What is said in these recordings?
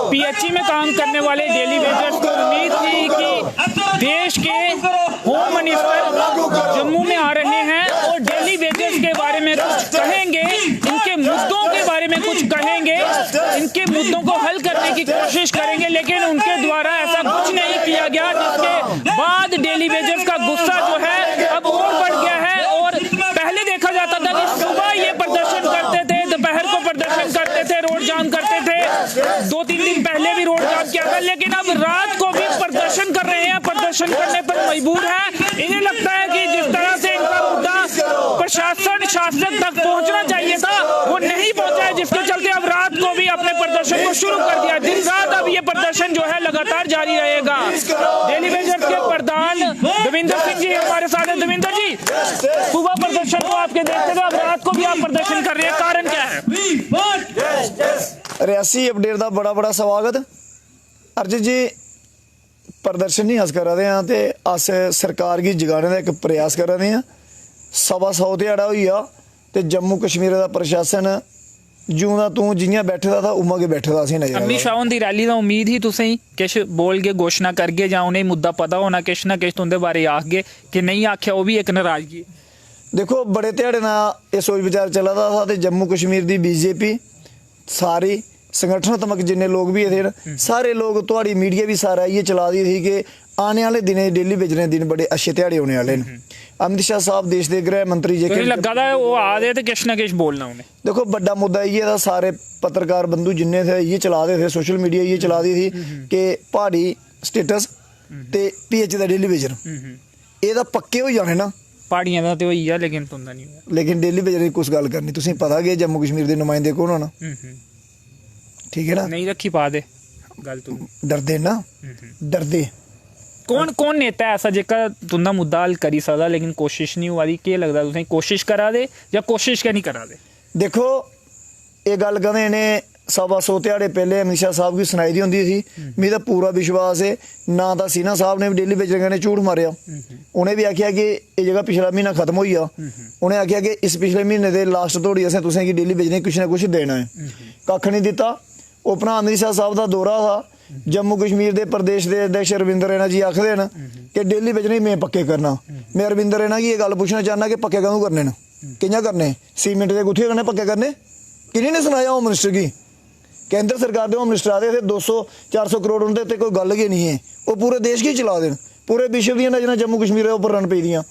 PHE में काम करने वाले डेली वेजर्स को उम्मीद थी कि देश के होम मिनिस्टर जम्मू में आ रहे हैं और डेली वेजर्स के बारे में कुछ कहेंगे, इनके मुद्दों के बारे में कुछ कहेंगे, इनके मुद्दों को हल करने की कोशिश करेंगे, लेकिन उनके द्वारा ऐसा कुछ नहीं किया गया, जिसके बाद डेली वेजर्स का गुस्सा जो है अब और बढ़ गया है। और पहले देखा जाता था कि सुबह ये प्रदर्शन करते थे, दोपहर को प्रदर्शन करते थे, रोड जाम करते थे, 2-3 दिन पहले भी रोड जाम किया था, लेकिन अब रात को भी प्रदर्शन कर रहे हैं, प्रदर्शन करने पर मजबूर है। इन्हें लगता है कि जिस तरह से इनका मुद्दा प्रशासन शासक तक पहुंचना चाहिए था वो नहीं पहुंचा है, जिसके चलते अब रात को भी अपने प्रदर्शन को शुरू कर दिया। दिन रात अब ये प्रदर्शन जो है लगातार जारी रहेगा। डेली वेजर्स के प्रधान देवेंद्र सिंह जी हमारे साथ हैं। देवेंद्र जी, सुबह प्रदर्शन को आपके देखते थे, अब रात को भी आप प्रदर्शन कर रहे हैं, कारण क्या है? रियासी अपडेट का बड़ा बड़ा स्वागत। अर्जित जी, प्रदर्शन नहीं अस करा दे हैं ते अस सरकार गी जगाने का एक प्रयास करा दे हैं। 125 ध्याड़ा होइया ते जम्मू कश्मीर का प्रशासन जूं दा तूं जियां बैठे दा था उमां के बैठे दा सी नजर। अमित शाह दी रैली दा उम्मीद ही तुसें किश बोल के घोषणा करगे जां उन्हें मुद्दा पता होना किश ना किश तुंदे बारे आखगे कि नहीं आख्या वो भी एक नाराजगी? देखो, बड़े ध्याड़े ना ये सोच विचार चला था ते जम्मू कश्मीर दी बीजेपी सारी संगठनात्मक जिन्ने लोग भी थे सारे लोग, थोड़ी मीडिया भी सारा ये चला दी थी कि आने वाले दिन डेली बेचने दिन बड़े अच्छे ध्याड़े होने वाले हैं। अमित शाह साहब देश के गृह मंत्री जे लगा था वो आ दे तो किश ना किश बोलना उन्हें। देखो, बड़ा मुद्दा ये था, सारे पत्रकार बंधु जिन्ने थे ये चला दे थे, सोशल मीडिया ये चला दी थी कि पहाड़ी स्टेटस ते पीएच दा डेली वेजर ये तो पक्के हो जाने ना। पहाड़ियां दा ते होई आ लेकिन तुंदा नहीं होया। लेकिन डेली वेजर की कुछ गल करनी, तुसें पता कि जम्मू कश्मीर के नुमाइंदे कौन होना, ठीक है ना? नहीं रखी पा दे गल, तू डरदे ना, डरदे। कौन कौन नेता ऐसा जेका तुंदा मुद्दा हल करी सकदा लेकिन कोशिश नहीं हुआ दी? केह् लगदा तुसें, कोशिश करा दे या कोशिश क्या नहीं करा दे? देखो, ये गल कदें इन्हें 125 ध्याड़े पहले अमित शाह साहब की सुनाई दी होंदी थी। मेरा पूरा विश्वास है ना तो सीना साहब ने भी डेली वेजर कन्नै झूठ मारिया, उन्हें भी आख्या कि ये जगह पिछला महीना खत्म होई आ, उन्हें आख्या कि इस पिछले महीने के लास्ट धोड़ी असें तुसें गी डेली वेजर कुछ ना कुछ देना है, कक्ख नहीं दिता। अपना अमित शाह साहब का दौरा था, जम्मू कश्मीर के प्रदेश के अध्यक्ष रविंदर रैना जी आखते हैं कि डेली वेजर मैं पक्के करना। मैं रविंदर रैना की ये गल पूछना चाहना कि पक्के कदों करने न, कि'यां करने? सीमेंट के गुत्थिया कन्नै पक्के करने? किन्हीं ने सुनाया होम मिनिस्टर की? केंद्र सरकार के होम मिनिस्टर आते थे 200-400 करोड़ उनके उत्ते कोई गल गै नहीं है, वो पूरे देश की चला देन, पूरे विश्व दी नज़रां जम्मू कश्मीर उपर रन पई दियां।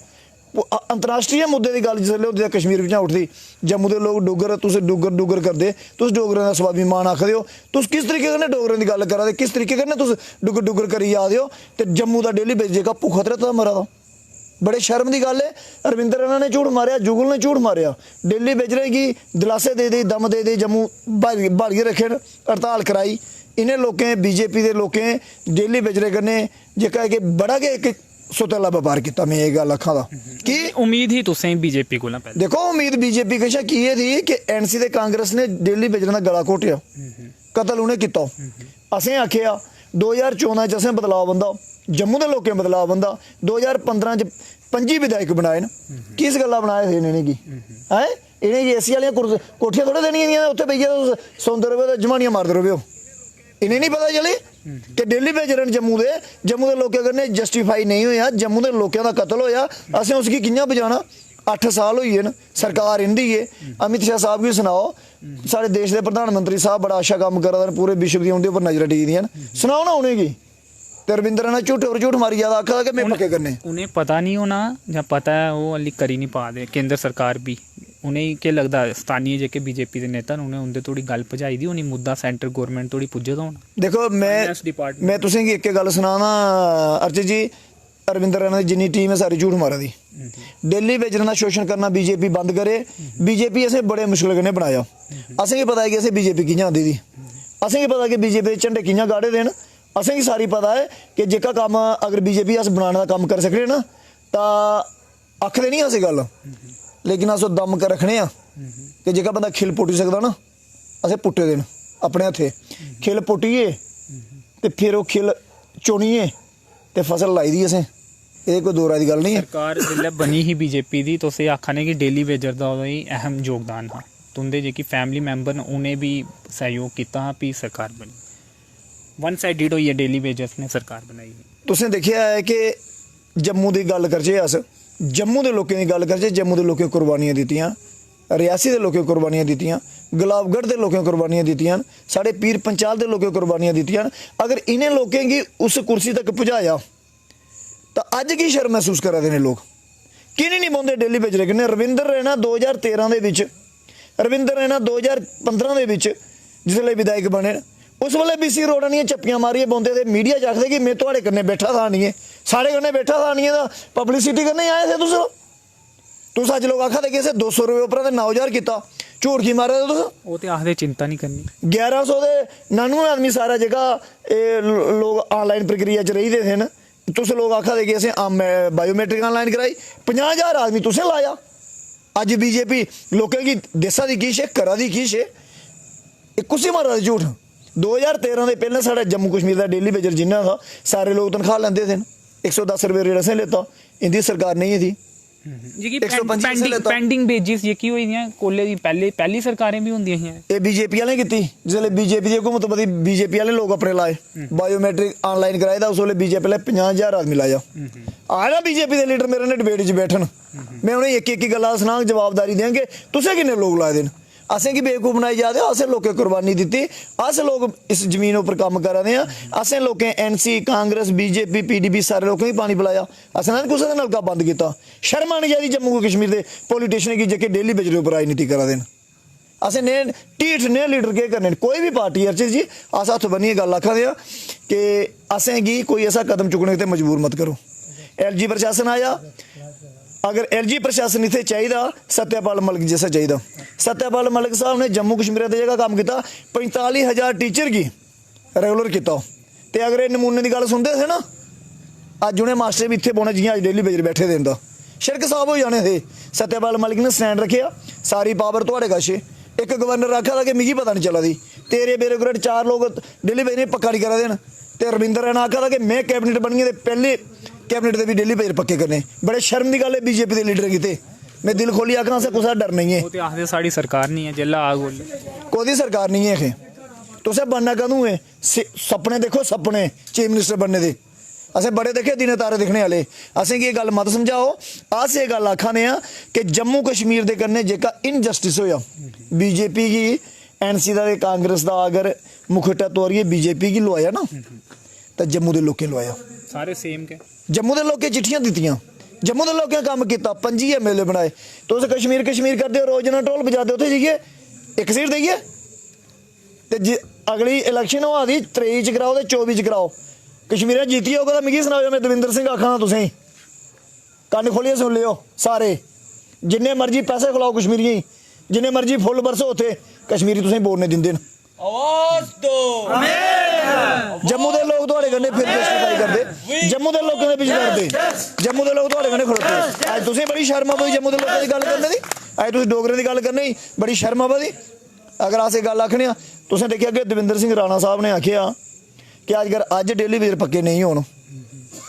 अंतरराष्ट्रीय मुद्दे की गल जिसलै होंदी कश्मीर बिच्चा उठदी, जम्मू के लोग डुग्गर, तुस डुग्गर करदे, तुस डोगरें का स्वाभिमान आखदे हो, तुस किस तरीके कन्नै डोगरें की गल करा दे, किस तरीके कन्नै तुस डुग्गर करी जा दे हो, ते जम्मू का डेली वेजर जेह्का भुक्खा त्रेह्ता मरा दा। बड़े शर्म की गल है, रविंदर रैना ने झूठ मारिया, जुगल ने झूठ मारिया, डेली वेजरें की दिलासे दे दम दे जम्मू भालिए रखे, हड़ताल कराई। इन्हें लोगों बीजेपी के लोगों डेली वेजरें कन्नै जेह्का है कि बड़ा गै एक सुतला व्यापार किया। मैं ये गल आखा दा कि उम्मीद ही तुसें बीजेपी को ना पहले। देखो, उम्मीद बीजेपी कशा की ये थी कि एनसी ते कांग्रेस ने डेली वेजरें का गला घोटिया, कतल उन्हें किया। असें आखिया 2014 च असें बदलाव बंदा, जम्मू के लोगों बदलाव बंदा, 2015 च 25 विधायक बनाए न। किस गल्ला बनाए थे इन्हें की है? इन्हें एसी वाली कोठियां थोड़े देनियां, उत्थे बेइयै सौंदे रहो, जमानियां मारते रहो। इन्हें नहीं पता चले कि डेली वेजर जम्मू के लोगों कन्नै जस्टिफाई नहीं होया, जम्मू के लोगों का कतल होया, असें उसकी कि'यां बचाना? 8 साल होई न, सरकार इंदी है। अमित शाह साहब गी सुनाओ, साढ़े देश के प्रधानमंत्री साहब बड़ा अच्छा काम करा दे, पूरे विश्व दी उंदे उपर नजर टिकी दियां, सुनाओ ना उन्हें की। ते रविंदर ने झूठे पर झूठ मारी जाता, आखा कि मैं पक्के करने। उन्हें पता नहीं होना या पता है वो अल्ली करी नहीं पा दे, केंद्र सरकार भी। उन्हें क्या लगता स्थानीय जेके बीजेपी के नेता उन्हें उंदे थोड़ी गल पजाई दी होनी, मुद्दा सेंटर गौरमेंट थोड़ी पुज्जे दा होना। देखो, मैं तुसें गी इक गल सुनाना अर्जित जी, रविंदर रैना की जिन्नी टीम है सारी झूठ मारा दी। डेली वेजर का शोषण करना बीजेपी बंद करे। बीजेपी असें बड़े मुश्किल कन्नै बनाया, असें पता है कि असें बीजेपी कि'यां आंदी दी, असें पता कि बीजेपी के झंडे कि'यां गाड़े देन, असें सारी पता है कि जेका कम अगर बीजेपी अस बनाने का कम कर सकने ना तो आखदे नहीं अस गल, लेकिन अस दम कर रखने कि जेका बंदा खिल पुट्टी सकदा ना असें पुट्टे देन अपने हत्थे, खिल पुट्टिए ते फिर वो खिल चुनिए ते फसल लाई दी असें, ये कोई दो राय दी गल नहीं है। सरकार जिसलै बनी ही बीजेपी दी, तुस आखने कि डेली वेजर दा अहम योगदान हा, तुंदे जेकी फैमिली मैंबर न उन्हें भी सहयोग किया हा, भी सरकार बनी। वन साइडेड हुई है डेली वेजेस ने सरकार बनाई है। तुसें देखिया है कि जम्मू की गल करचे अस जम्मू के लोगों की गल करचे जम्मू के लोगों कुर्बानियां दित्तियां रियासी के लोगों कुर्बानियां दित्तियां गुलाबगढ़ के लोगों कुर्बानियां दित्तियां साढ़े पीर पंचाल के लोगों कुर्बानियां दित्तियां अगर इन्हें लोगों की उस कुर्सी तक पहुँचाया तो अज की शर्म महसूस करा दे लोग कि नहीं बोलते डेली बेजरे कन्नै रविंदर रैना 2013 ਦੇ ਵਿੱਚ रविंदर रैना 2015 ਦੇ ਵਿੱਚ जिसले विधायक बने उस वेले BC रोड़ा नहीं चप्पियां मारिए बोंदे थे मीडिया च आखदे कि मैं तुहाडे कन्नै बैठा था नहीं है साढ़े कन्नै बैठा था नहीं है पब्लिसिटी करने आए थे तुस अज लोग आखा दे कि 200 रुपये उपर 9000 किया झूठ की मारे तुस वो तो आखदे चिंता नहीं करनी 1100 के 99 आदमी सारा जगह लोग ऑनलाइन प्रक्रिया च रही थे न तुस लोग आखा दे कि असें बायोमैट्रिक ऑनलाइन कराई 50,000 आदमी तुसें लाया अज बीजेपी लोगों की देसा की कीश है करा दी कीश है कुसी मारा झूठ 2013 के पहले साढ़े जम्मू कश्मीर का डेली वेजर जिन्ना था सारे लोग तनख्वाह लेंदे थे 110 रुपये रेट असें लेता इनकी सरकार नहीं थी पेंडिंग वेजेस ये की हुई हैं कोले दी पहली सरकारें भी होंदी हैं ये बीजेपी वाले कीती जिसले बीजेपी की हुकूमत बदी बीजेपी वाले लोग अपने लाए बायोमैट्रिक ऑनलाइन कराए था उस वेले बीजेपी ने 50,000 आदमी लाया आया बीजेपी के लीडर मेरे ने डिबेट च बैठन मैं उन्हें एक गल्ला सना जवाबदारी देंगे तुसें किन्ने लोग लाए देन असें की बेवकूफ बनाई जा असें लोकें कुर्बानी दी अस लोग इस जमीन उपर काम करा दे असें लोकें NC कांग्रेस BJP PDP सारे लोगों ही पानी पिलाया असें ना कुछ नलका बंद किया शर्म आनी चाहिए जम्मू कश्मीर के पॉलीटिशियन की जेके डेली बेजरे उपर राजनीति करा देन असें ने ढीठ ने लीडर केह् करने कोई भी पार्टी अर्चित जी अस हत्थ बन्निए गल आखा दे कि असें गी कोई ऐसा कदम चुकने ते मजबूर मत करो LG प्रशासन आया अगर LG प्रशासन इतने चाहिए सत्यपाल मलिक जैसा चाहिए सत्यपाल मलिक साहब ने जम्मू कश्मीर की जगह काम किया 45,000 टीचर की रेगुलर किया तो अगर ये नमूने की गल सुनते थे ना अज उन्हें मास्टर भी इतने पौने जियां अज डेली बेजर बैठे देन दा शिरक साहब हो जाने थे सत्यपाल मलिक ने स्टैंड रखिया सारी पावर थोड़े कश एक गवर्नर आखा था कि मिगी पता नहीं चला दी तेरे बेरोग्रेट 4 लोग डेली बेजर पक्का नहीं करा देन तो रविंदर रैना आखा था कि मैं कैबिनेट बनी है पहले कैबिनेट के भी डेली बेजर पक्के करने बड़े शर्म की गल है बीजेपी के लीडर की मैं दिल खोली आखा से कुछ डर नहीं है वो तो आखदे साड़ी सरकार नहीं है जेला आग बोले कोई सरकार नहीं है तुसें बनना कदूं है सपने देखो सपने चीफ मिनिस्टर बनने दे असें बड़े देखे दिने तारे दिखने वाले असें की गल मत समझाओ अस ये गल आखा ने कि जम्मू कश्मीर के कन्नै जेका इनजस्टिस होया बीजेपी की NC का कांग्रेस का अगर मुखटा तोड़िए बीजेपी की लवाया ना तो जम्मू के लोगों लवाया सारे सेम के जम्मू के लोगों चिट्ठियां दित्तियां जम्मू के लोगों काम किया 25 MLA बनाए तो उस कश्मीर करते हो रोज ना ढोल बजाते उत्थे जाइए एक सीट देइए ते अगली इलैक्शन हो आदि 23 च कराओ तो 24 च कराओ कश्मीर जीती होगा तो मिगी सनाओ मैं दविंदर सिंह आखा तुसें कन्न खोलिए सुन लियो सारे जिन्ने मर्जी पैसे खिलाओ कश्मीरियें जिन्ने मर्जी फुल बरसो उत्थे कश्मीरी तुसें बोलने दिंदे न आवाज दो जम्मू के लोग थोड़े कन्नै फिर जस्टिफाई करते जम्मू के लोगों के पिछे लड़ते जम्मू के लोग थोड़े कन्नै खड़ोते अज तुसें बड़ी शर्म आवा जम्मू के लोगों की गल करने की अज तुम डोगरे की गल करने की बड़ी शर्म आवा दी अगर अस गल आखने तुसें देखिया कि दविंदर सिंह राणा साहब ने आखिया कि अगर अज डेली बेजर पक्के नहीं होन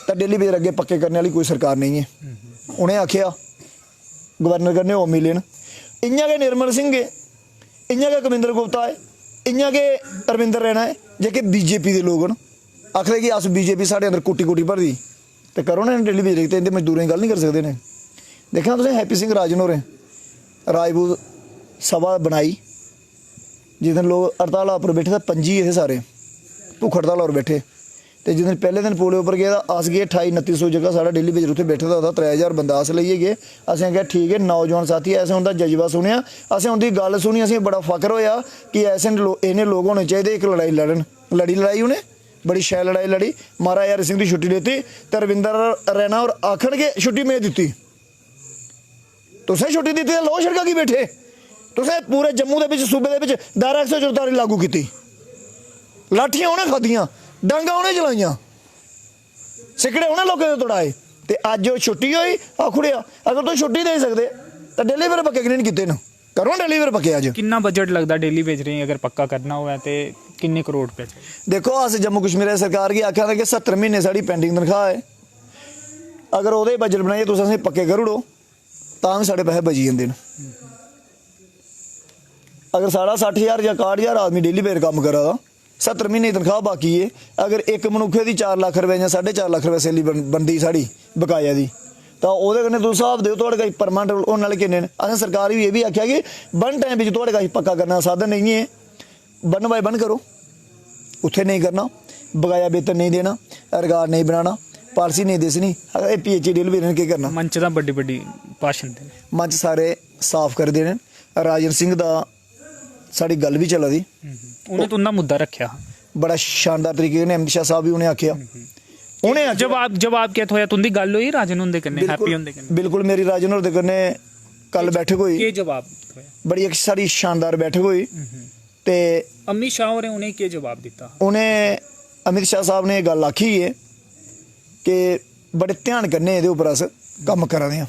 तो डेली बेजर अगे पक्के करने वाली कोई सरकार नहीं है उन्हें आखिया गवर्नर करने वो मिले इयां गै निर्मल सिंह है इयां गै कविंदर गुप्ता है इयां गै रविंदर रैना है जेके बीजेपी के लोग न आखदे कि अस बीजेपी साढ़े अंदर कोटी कोटी भरदी तो करो ना डेली बेजर तो इनके मजदूरों की गल नहीं कर सकते ने देखना तुसें हैप्पी सिंह राजन होरें राजपूत सभा बनाई जिस दिन लोग हड़ताल पर बैठे थे 25 थे सारे भुख हड़ताल पर बैठे तो जिस दिन पहले दिन पोले उपर गए अस गए 2800 जगह साढ़ा डेली बेजर उत्थे बैठे दा 3000 बंदा अस लेइए गए असें कहा ठीक है नौजवान साथी ऐसे उनका जज्बा सुनिया असें उनकी गल सुनी असें बड़ा फकर होया कि ऐसे इन्हें लोग होने चाहिए एक लड़ाई लड़न लड़ाई उन्हें बड़ी शैल लड़ाई लड़ी महाराजा हरि सिंह की छुट्टी लेती तो रविंदर रैना और आखन के छुट्टी में दी तुसें छुट्टी दी लो सड़का की बैठे तुसें पूरे जम्मू के सूबे के दायरा 144 लागू की लाठियां उन्हें खादियां डंगा उन्हें चलाइया सिकड़े उन्हें लोगों ने तोड़ाए तो अज छुट्टी हुई आखुड़िया अगर तुम छुट्टी दे सकते तो डेली वेजर पक्के कि नहीं किते न करो डेली वेजर पक्के अज कितना बजट लगता डेली बेजरें अगर पक्का करना हुआ तो किन्ने करोड़ पे देखो अस जम्मू कश्मीर सरकार की आख्या था कि 70 महीने साड़ी पेंडिंग तनख्वाह है अगर वो बजट बनाइए तुम असें पक्के करी ओड़ो तां भी साढ़े पैसे बची जाते हैं अगर साढ़ा 60,000 या 61,000 आदमी डेली वेजर काम करा दा 70 ਮਹੀਨੇ ਦੀ ਤਨਖਾਹ ਬਾਕੀ ਹੈ। ਅਗਰ ਇੱਕ ਮਨੁੱਖੇ ਦੀ 4 ਲੱਖ ਰੁਪਏ ਜਾਂ 4.5 ਲੱਖ ਰੁਪਏ ਸੈਲੀ ਬਣਦੀ ਸਾਡੀ ਬਕਾਇਆ ਦੀ, ਤਾਂ ਉਹਦੇ ਕਨੇ ਤੁਸੀਂ ਹਿਸਾਬ ਦਿਓ ਤੁਹਾਡੇ ਕੋਲ ਪਰਮਾਨੈਂਟ ਉਹਨਾਂ ਨਾਲ ਕਿੰਨੇ ਨੇ। ਅਸੀਂ ਸਰਕਾਰ ਵੀ ਇਹ ਵੀ ਆਖਿਆ ਕਿ ਬਨ ਟਾਈਮ ਵਿੱਚ ਤੁਹਾਡੇ ਕੋਲ ਪੱਕਾ ਕਰਨਾ ਸਾਧਨ ਨਹੀਂ ਹੈ, ਬਨ ਬਾਈ ਬਨ ਕਰੋ, ਉੱਥੇ ਨਹੀਂ ਕਰਨਾ, ਬਕਾਇਆ वेतन नहीं देना, रोजगार नहीं बनाना, पालिसी नहीं दसनी। अगर PHE डील भी की करना, मंच ਦਾ ਵੱਡੀ ਵੱਡੀ ਭਾਸ਼ਣ ਦੇ मंच सारे साफ कर देने। राजन सिंह दा साड़ी गल भी चला दी, ਉਹਨੇ ਤਾਂ ਉਹਨਾਂ ਮੁੱਦਾ ਰੱਖਿਆ, बड़ा शानदार तरीके ने अमित शाह साहब भी उन्हें आख्या, उन्हें जवाब क्या थोया तुंदी गल होई राजन हुंदे कन्नै, हैप्पी हुंदे कन्नै? बिल्कुल मेरी राजन होंदे कन्नै कल बैठक हुई, के जवाब होया? बड़ी एक सारी शानदार बैठक हुई। ते अमित शाह होरें उन्हें के जवाब दिता? उन्हें अमित शाह साहब ने गल आखी है कि बड़े ध्यान कन्नै एहदे उपर अस कम्म करा दे आं।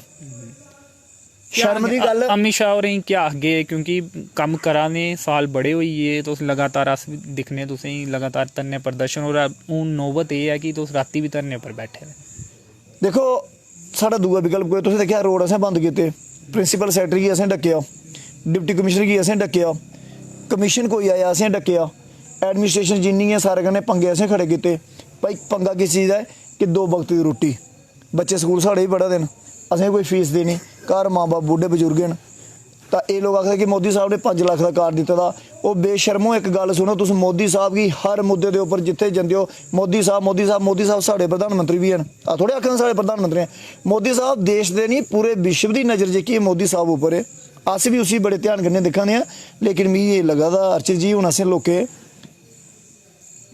शर्म दी गल अमित शाह होरें क्या आखगे, क्योंकि कम्म करा ने साल बड़े होई गे, तुस लगातार अस भी दिक्खने तुसें लगातार धरने प्रदर्शन, और हून नौबत एह् है कि तुस राती भी धरने पर बैठे दे। देखो साढ़ा दूआ विकल्प कोई, तुसें दिक्खेआ रोड असें बंद कीते, प्रिंसीपल सैकटरी गी असें डक्केआ, डिप्टी कमिशनर गी असें डक्केआ, कमीशन कोई आया असें डक्केआ, एडमिनिस्ट्रेशन जिन्नी है सारे कन्नै पंगे असें खड़े कीते। भाई पंगा किस चीज़ है कि 2 वक्त की रोटी, बच्चे स्कूल साढ़े भी पढ़ा दे, असें कोई फीस देनी, घर माँ बाप बूढ़े बजुर्ग न। तो ये लोग आखदे कि मोदी साहब ने 5 लाख का कार्ड दिता था। वो बेशर्मो एक गल सुनो, तुस मोदी साहब की हर मुद्दे के उपर जिथे जंदे हो मोदी साहब मोदी साहब मोदी साहब साढ़े प्रधानमंत्री भी हैं, थोड़े आखदे साढ़े प्रधानमंत्री हैं। मोदी साहब देश के नहीं पूरे विश्व की नज़र जेह्की मोदी साहब उपर है, अस भी उसी बड़े ध्यान कन्नै दिक्खा दे। लेकिन मिगी ये लगा दा अर्चित जी, हूँ असें लोकें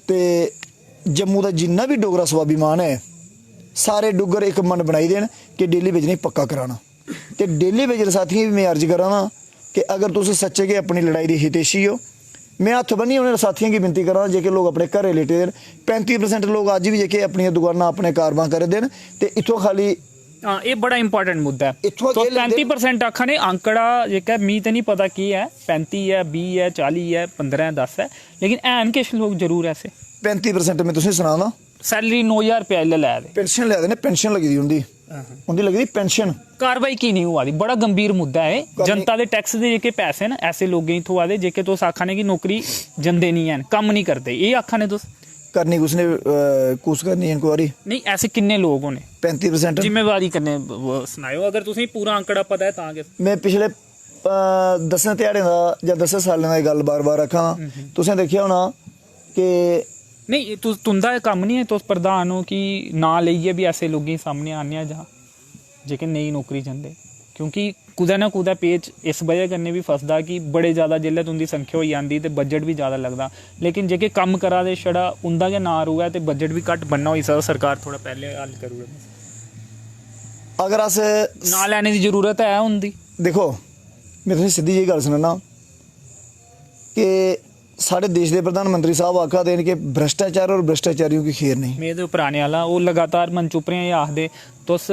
ते जम्मू का जिन्ना भी डोगरा स्वाभिमान है, सारे डुग्गर एक मन बनाई देन कि डेली वेज नहीं पक्का कराना। तो डेली वेजर साथियों भी मैं अर्ज करा ना कि अगर तुम सच्चे के अपनी लड़ाई की हितेशी हो, मैं हत्थ बन्नी उन्हें साथियों की विनती करा जेके लोग अपने घरें लेटे देन। 35% लोग अज भी जेके अपनी दुकाना अपने कारोबार कर देन, ते इत्थों खाली हाँ ये बड़ा इंपॉर्टेंट मुद्दा है। तो 35% आखा ने आंकड़ा जेका मी तो नहीं पता की है, 35 है, 20 है, 40 है, 15 है, 10 है, लेकिन हैन किश लोग जरूर ऐसे 35% में तुसें सुनाना सैलरी 9000 रुपया लै दे, पेंशन लै दे, पेंशन लगी दी उंदी लगी दी पेंशन, कार्रवाई की नहीं हुआ दी। बड़ा गंभीर मुद्दा है, जनता दे टैक्स दे जेके पैसे न ऐसे लोगें गी थोआ दे जेके तुस आखा ने कि नौकरी जंदे नहीं हैन, कम्म नहीं करदे, ये आखा ने तुस करनी उसने कुछ करनी इंक्वायरी नहीं, ऐसे किन्ने लोग होने? 35% जिम्मेवारी कन्नै सनाओ, अगर तुसें पूरा आंकड़ा पता है तां कि मैं पिछले 10 ध्याड़े का या 10 सालें की गल बार बार रखा, तुसें देखिया होना कि नहीं तुंदा कम्म नहीं है, तुस प्रधान हो कि ना लेइयै भी ऐसे लोगें सामने आने आ जहाँ जेके नेई नौकरी जंदे, क्योंकि कुदै ना कुदै पेच इस वजह कन्नै भी फसदा कि बड़े ज़्यादा जेल्लै तुंदी संख्या होई जंदी ते बजट भी ज़्यादा लगदा, लेकिन जेके कम्म करा दे छड़ा उंदा गै नां रोऐ ते बजट भी घट्ट बनना होई सकदा, सरकार थोड़ा पैह्ले हल करू ओड़े। अगर अस ना लैने दी जरूरत है उंदी। देखो मैं तुसें सीधी जी गल सनाना कि साढ़े देश के प्रधानमंत्री साहब आखा देन कि भ्रष्टाचार और भ्रष्टाचारियों की खैर नहीं। मेरे उप्पर आने वाला वो लगातार मंच उप्पर एह् आखदे तुस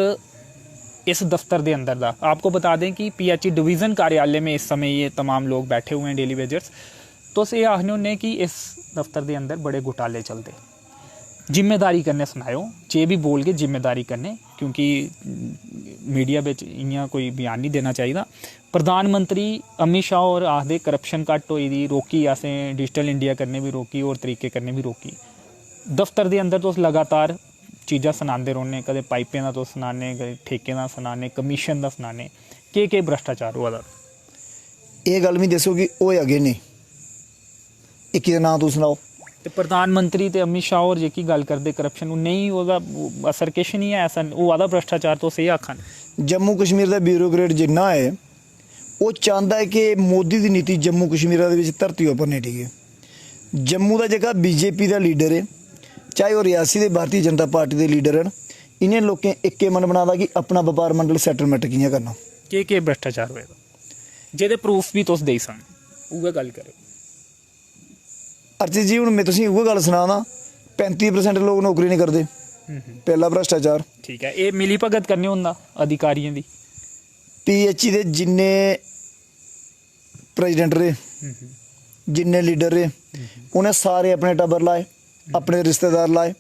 इस दफ्तर के अंदर दा, आपको बता दें कि PHE डिवीज़न कार्यालय में इस समय ये तमाम लोग बैठे हुए हैं डेली वेजर्स, तो ये आखने होने कि इस दफ्तर के अंदर बड़े घोटाले चलते, जिम्मेदारी करने सनाओ, जे भी बोल के जिम्मेदारी करने, क्योंकि मीडिया बिच इ'यां कोई बयान नहीं देना चाहिए। प्रधानमंत्री अमित शाह होर आखदे करप्शन घट्ट होई दी, रोकी असें डिजिटल इंडिया करने भी रोकी, होर तरीके करने भी रोकी। दफ्तर के अंदर तुस लगातार चीज़ां सनांदे रौह्ने, कदें पाइपें दा तुस सनाने, कदें ठेकें दा सनाने, कमीशन दा सनाने, केह् भ्रष्टाचार होआ दा? ये गल मिगी दस्सो कि होया केह् नेईं, इक दा नां तुस सनाओ। ते प्रधानमंत्री ते अमित शाह होर जेह्की गल करदे करप्शन, नहीं ओह्दा असर किश नहीं है, ऐसा होआ दा भ्रष्टाचार, तुस एह् आखन? जम्मू कश्मीर का ब्यूरोक्रेट जिन्ना है वो चाहता है कि मोदी की नीति जम्मू कश्मीर धरती उपर नहीं टिके। जम्मू का जेह्का BJP का लीडर है, चाहे वो रियासी के भारतीय जनता पार्टी के लीडर हैं, इन्हें लोगों एक मन बना कि अपना व्यापार मंडल सैटलमेंट कि'यां करना। केह् भ्रष्टाचार होएगा जेह्दे प्रूफ भी तुस देई सकदे, उ'ऐ गल करो। अर्चित जी हूँ मैं तुसें उ'ऐ गल सनाना, 35% लोग नौकरी नहीं करते, पहला भ्रष्टाचार। ठीक है, ये मिली भगत करने होंदा अधिकारियों की। PHE दे जिन्ने प्रेजिडेंट रहे, जिन्ने लीडर रहे, उन्हें सारे अपने टब्बर लाए, अपने रिश्तेदार लाए।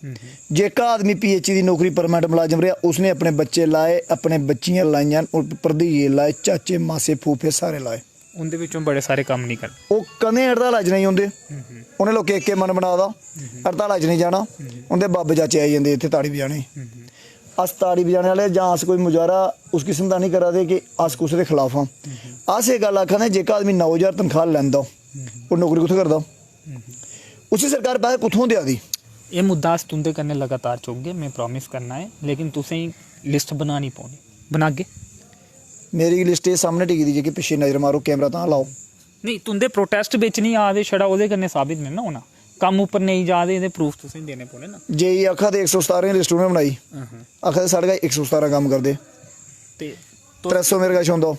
जेका आदमी PHE की नौकरी परमानेंट मुलाजम रहा, उसने अपने बच्चे लाए, अपने बच्चियां लाइयां, भरदीए लाए, चाचे मासे फूफे सारे लाए। ਉਹਦੇ ਵਿੱਚੋਂ ਬੜੇ ਸਾਰੇ ਕੰਮ ਨਹੀਂ ਕਰਦੇ। ਉਹ ਕਦੇ ਹੜਤਾਲ ਅੱਜ ਨਹੀਂ ਹੁੰਦੇ, ਉਹਨੇ ਲੋਕ ਇੱਕ ਮਨ ਬਣਾਦਾ हड़ताल अज नहीं जाना, उनके बाबे चाचे आई जाते इतने ताड़ी बजाने। अस ताड़ी बजाने वाले जां अस कोई मुजाहरा उस किस्म का नहीं करा दे कि अस कुछ के खिलाफ हाँ। अस ये गल आखा जेका आदमी 9,000 तनख्वाह लैंदा वो नौकरी कुत्थों करदा, उसी सरकार पैसे कुत्थों देआ दी। ये मुद्दा अस तुंदे कन्नै लगातार चुकगे, मैं प्रॉमिस करना है, लेकिन तुसें लिस्ट बनानी पौनी, बनागे। मेरी लिस्ट ये सामने टिकी दी जे कि पिछे नजर मारो, कैमरा तां लाओ। नहीं तुंदे प्रोटेस्ट बिच नहीं आ दे, छड़ा ओहदे कन्नै साबित नहीं ना होना, कम ऊपर नहीं जा दे, प्रूफ तुसें देने पौने ना। जे आखा तो 117 लिस्ट उन्हें बनाई, आखा साढ़े का 117 काम कर दे, 300 मेरे कश होंदा,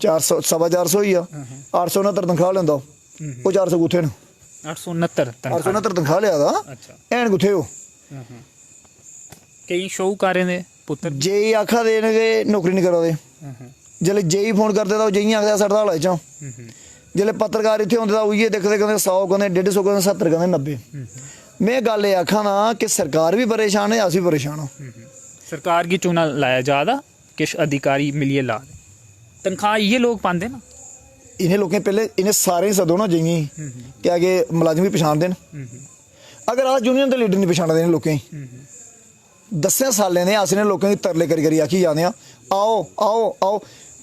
400 450 ही आ, 869 तनख्वाह लेंदा, वो 400 कुत्थे न, 869 तनख्वाह लिया दा, ऐन कुत्थे हो। कई शौकारें दे पुत्तर जे आखा दे नौकरी नहीं करा दे, जिसले जे फोन करते तो जे आखदा हड़ताल है चा, जिसले पत्रकार इतने होंगे तो उइये देखते कहते 100 कहते 150 कहते 70 कहते 90। मैं गल ये आखा ना कि सरकार भी परेशान है, अस भी परेशान हाँ। सरकार की चूना लाया जादा, किश अधिकारी मिलिए ला तनख्वाह ये लोग पाते ना, इन्हें लोगों पहले इन्हें सारे सदो ना जाइए कि आगे मुलाजिम भी पछाण देन। अगर आज यूनियन के लीडर नहीं पछाणा देने लोगों 10 सालें ने अस इन्हें लोगों की तरले करी आखी जाने आओ आओ आओ,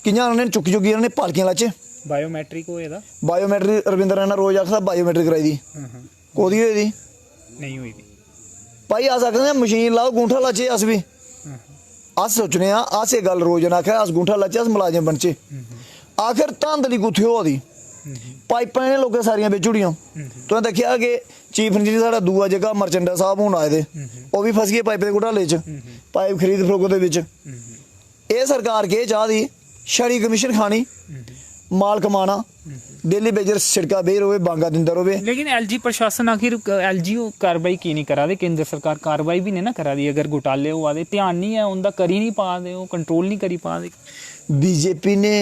कियां उन्होंने चुकी चुकी उन्होंने पालकियां लाचे। बायोमैट्रिक होएदा, बायोमैट्रिक रविंद्र रैना रोज आखदा बायोमैट्रिक कराई दी, कोदी होई दी नहीं हुई दी भाई। अस आखदे मशीन लाओ गूंठा लाचे, अस भी अस सोचने अस ये गल रोज ना आखा अस गूंठा लाचे, अस मुलाजिम बनचे। आखिर धांधली कुत्थे होआ दी, पाइपां इन्हें लोकें सारियां बेच उड़ियां। तुसें देखिया कि चीफ इंजीनियर साढ़ा दूआ जगह मर्चेंडा साहब हून आए दे, वो भी फस गए पाइपें दे घोटाले च, पाइप खरीद फरोख्त दे विच। ये सरकार के चाह दी छड़ी कमीशन खानी, माल कमाना, डेली बेजर छिड़का बेर रहे, बांगा दिंदा रहे। लेकिन एलजी प्रशासन आखिर एलजी कार्रवाई की नहीं करा दे, केंद्र सरकार कार्रवाई भी नहीं ना करा दी। अगर घोटाले हुआ दे ध्यान नहीं है उनका, करी नहीं पा दे, वो कंट्रोल नहीं करी पा दे। बीजेपी ने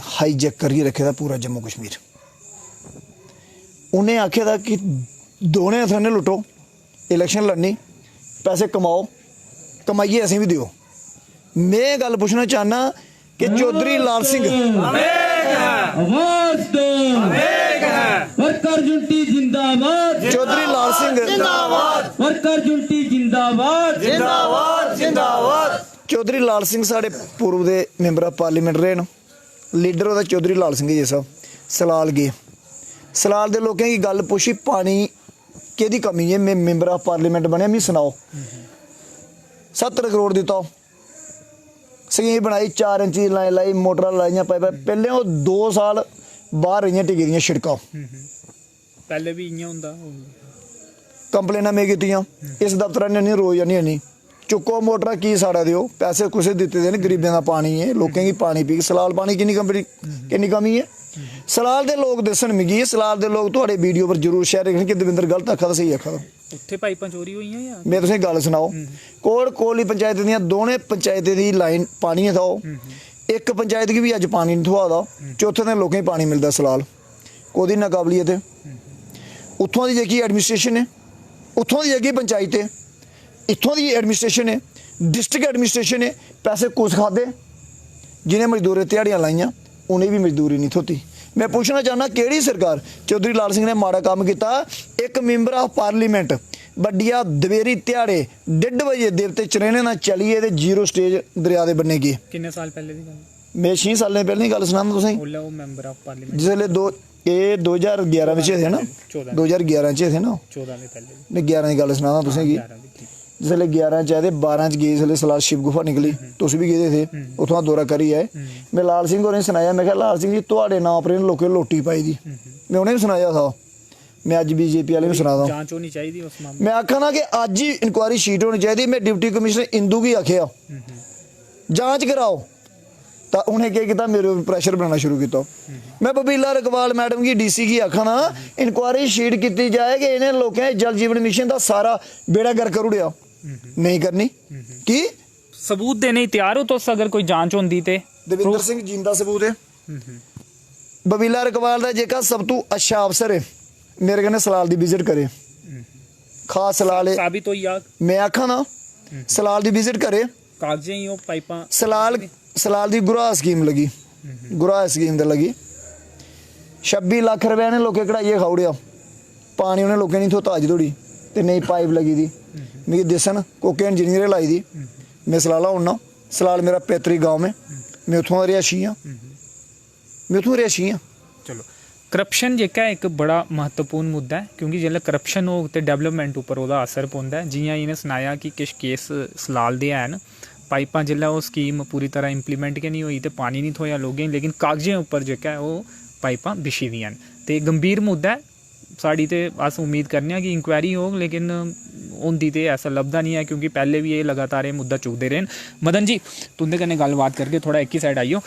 हाईजैक करिए रखे था पूरा जम्मू कश्मीर। उन्हें आख्या था कि दोने हथों ने लुटो, इलेक्शन लड़नी, पैसे कमाओ, कमाइए असीं भी दियो। मैं गल पूछना चाहना कि चौधरी लाल सिंह आवाज दो, वर्कर जुंटी जिंदाबाद, चौधरी लाल सिंह जिंदाबाद, वर्कर जुंटी जिंदाबाद, जिंदाबाद जिंदाबाद। चौधरी लाल सिंह साढ़े पूर्व के मैंबर ऑफ पार्लीमेंट रहे न, लीडर होता चौधरी लाल सिंह जी साहब। सलाल गए, सलाल के लोगों की गल पुछी पानी कि कमी है, मैं मैंबर ऑफ पार्लीमेंट बने, मैं सुनाओ। 70 करोड़ दिता, स्कीम बनाई, 4 इंच की लाइन लाई, मोटर लाइया पाइप, पहले वो 2 साल बाहर रही टिकी दी छिड़का, पहले भी इयां हुंदा, कंप्लेना में कीतियां, इस दफ्तर ने नहीं रोज नहीं चुको मोटर की साड़ा दियो, पैसे कुछ दिते दे, गरीबों का पानी है, लोगों की पानी पी। सलाल पानी किन्नी कमी है, सलाल के लोग दसन मिगी, सलाल के लोग थोड़े वीडियो पर जरूर शेयर करें कि दविंदर गलत आखा तो सही आखा। उत्थे पाइपां चोरी हुई हैं, मैं तुसें गल सुनाओ, कोली पंचायत दियां दोने पंचायतें दी लाइन पानी था, एक पंचायत की भी अज पानी नहीं थवा दा, चौथे दिन लोगों को पानी मिलता। सलाल कोदी नाकाबलियत है, उत्थों की जेकी एडमिनिस्ट्रेशन है, उत्थों की जेकी पंचायत है, इत्थों की एडमिनिस्ट्रेशन है, डिस्ट्रिक्ट एडमिनिस्ट्रेशन है, पैसे कुछ खाते, जिन्हें मजदूरी दिहाड़ियां लाइया उन्हें भी मजदूरी नहीं थोती। मैं पूछना चाहना किहड़ी सरकार चौधरी लाल सिंह ने माड़ा काम किया। एक मैंबर ऑफ पार्लीमेंट बड्डिया दवेरी दिहाड़े 1:30 बजे देवते चरेने ना चलिए ते 0 स्टेज दरिया दे बन्ने गए। किन्ने साल पहले दी गल? मैं 6 साल पहले की गल सुना तुसें, ओला वो मैंबर ऑफ पार्लीमेंट जिसले 2011 में थे ना, 2011 थे ना, 14 दे पहले मैं 11 की गल सुना तुसें की। जिसले 11 च आए 12 च गए, इसलिए सलाल शिव गुफा निकली, तुस भी गए थे, उतों दौरा करी आए। मैं लाल सिंह होरें सुनाया, मैं क्या लाल सिंह जी थोड़े नाम पर लोगों लोटी पाई दी, मैं उन्हें भी सुनाया था, मैं अज बीजेपी वाले भी सुना दा। जांच होनी चाहिए उस मामले, मैं आखा ना कि अज ही इंक्वायरी शीट होनी चाहिए। मैं डिप्टी कमिश्नर इंदू की आख्या जांच कराओ, तो उन्हें क्या किया, मेरे प्रेशर बनाना शुरू किया। मैं बबीला रकवाल मैडम की DC की आखा ना इंक्वायरी शीट की जाए कि इन्हें लोगों जल जीवन मिशन का सारा बेड़ा गर्क कर उड़िया, नहीं करनी कि सबूत देने ही तैयार हो तो अगर कोई जांच होंदी ते दविंदर सिंह जिंदा सबूत है। बबीला रकवाल का जेका सब तो अच्छा अफसर है, मेरे कन्नै सलाल की विजिट करे, खास सलाल साबित होई याद, मैं आखा ना सलाल की विजिट करे, कागजें ही वो पाइपां सलाल की गुराह स्कीम लगी, गुराह स्कीम ते लगी, 26 ਲੱਖ ਰੁਪਏ ਨੇ ਲੋਕੇ ਕਢਾਈਏ ਖਾਉੜਿਆ पानी उन्हें लोगों ने धोता अज थोड़ी तो नहीं पाइप लगी दी मिगी दसन कोके इंजीनियर लाई दी मैं सलाला होना सलाल मेरा पैतरी गाँव में मैं उतों रिहायशी हाँ मैं उतों रिहायशी हाँ। चलो करप्शन जेह्का इक बड़ा महत्वपूर्ण मुद्दा है क्योंकि जिसलै करप्शन होग ते डेवलपमेंट उप्पर ओह्दा असर पौंदा है। जियां इ'नें सनाया कि किश केस सलाल दे हैन पाइपां जिसलै ओह् स्कीम पूरी तरह इंप्लीमेंट गै नहीं होई ते पानी नहीं थ्होया लोकें गी लेकिन कागजें उप्पर जेह्का है ओह् पाइपां बिछी दियां न ते गंभीर मुद्दा है। साड़ी ते अस उम्मीद करने आं कि इंक्वायरी होग लेकिन होंदी ते ऐसा लभदा नहीं है क्योंकि पहले भी ये लगातार ये मुद्दा चुकदे रेह् न। मदन जी तुंदे कन्नै गल्लबात करगे थोड़ा एक ही साइड आइयो